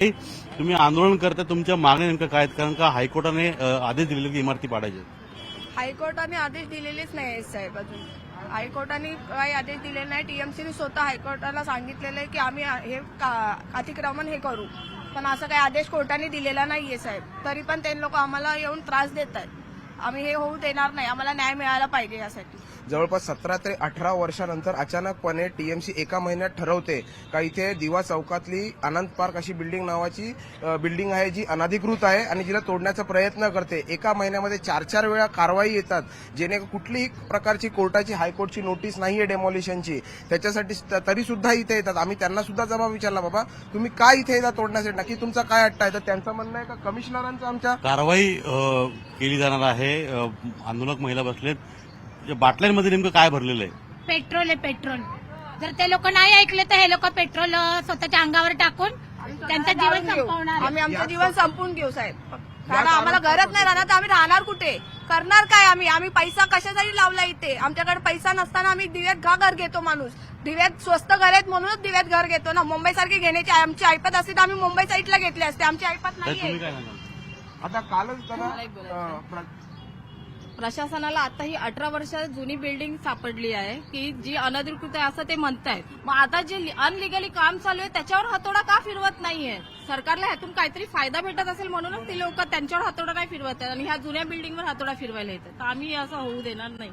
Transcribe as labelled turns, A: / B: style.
A: तुम्ही आंदोलन करता, तुमच्या मागण्या नेमकं काय आहेत? कारण का हायकोर्टाने आदेश दिलेले की इमारती पाडायचे.
B: हायकोर्टाने आदेश दिलेलेच नाही आहेत साहेब. अजून हायकोर्टाने काही आदेश दिलेले नाही. टीएमसीने स्वतः हायकोर्टाला सांगितलेलं आहे की आम्ही हे अतिक्रमण हे करू, पण असं काही आदेश कोर्टाने दिलेला नाहीये साहेब. तरी पण ते लोक आम्हाला येऊन त्रास देत आहेत. आम्ही हे होऊ देणार नाही. आम्हाला न्याय मिळाला पाहिजे यासाठी.
C: जवळपास 17 ते 18 वर्षानंतर अचानकपणे टीएमसी एका महिन्यात ठरवते का इथे दिवा चौकातली आनंद पार्क अशी बिल्डिंग नावाची बिल्डिंग आहे जी अनधिकृत आहे आणि जिला तोडण्याचा प्रयत्न करते. एका महिन्यामध्ये 4 वेळा कारवाई येतात, जेणे कुठलीही प्रकारची कोर्टाची हायकोर्टची नोटीस नाहीये डेमॉलिशनची. त्याच्यासाठी तरी सुद्धा इथे येतात. आम्ही त्यांना सुद्धा जबाब विचारला, बाबा तुम्ही काय इथे येतात तोडण्यासाठी, नक्की तुमचा काय अट्टा आहे? तर त्यांचं म्हणणं आहे का कमिशनरांचं आमच्या
A: कारवाई केली जाणार आहे. आंदोलक महिला बसलेत. बाटल्यांमध्ये नेमकं काय भरलेलं आहे?
D: पेट्रोल आहे, पेट्रोल. जर ते लोक नाही ऐकले तर हे लोक पेट्रोल स्वतःच्या अंगावर टाकून त्यांचं जीवन संपवणार.
B: आम्ही आमचं जीवन संपवून घेऊ साहेब. कारण आम्हाला गरज नाही राहणार तर आम्ही राहणार कुठे, करणार काय? आम्ही पैसा कशासाठी लावला इथे? आमच्याकडे पैसा नसताना आम्ही दिव्यात घर घेतो. माणूस दिव्यात स्वस्त घर आहेत म्हणूनच दिव्यात घर घेतो ना. मुंबई सारखी घेण्याची आमची ऐपत असते तर आम्ही मुंबई साईडला घेतले असते. आमची ऐपत
A: तर तुम्ही
B: नाही.
A: काय सांगाल?
C: आता कालच त्याला
E: प्रशासनाला आता ही 18 वर्ष जुनी बिल्डिंग सापडली आहे की जी अनधिकृत आहे असं ते म्हणतायत. मग आता जे अनलिगली काम चालू आहे त्याच्यावर हातोडा का फिरवत नाहीये? सरकारला ह्यातून काहीतरी फायदा भेटत असेल म्हणूनच ते लोक त्यांच्यावर हातोडा काय फिरवत आहेत आणि ह्या जुन्या बिल्डिंगवर हातोडा फिरवायला येतात. तर आम्ही असं होऊ देणार नाही.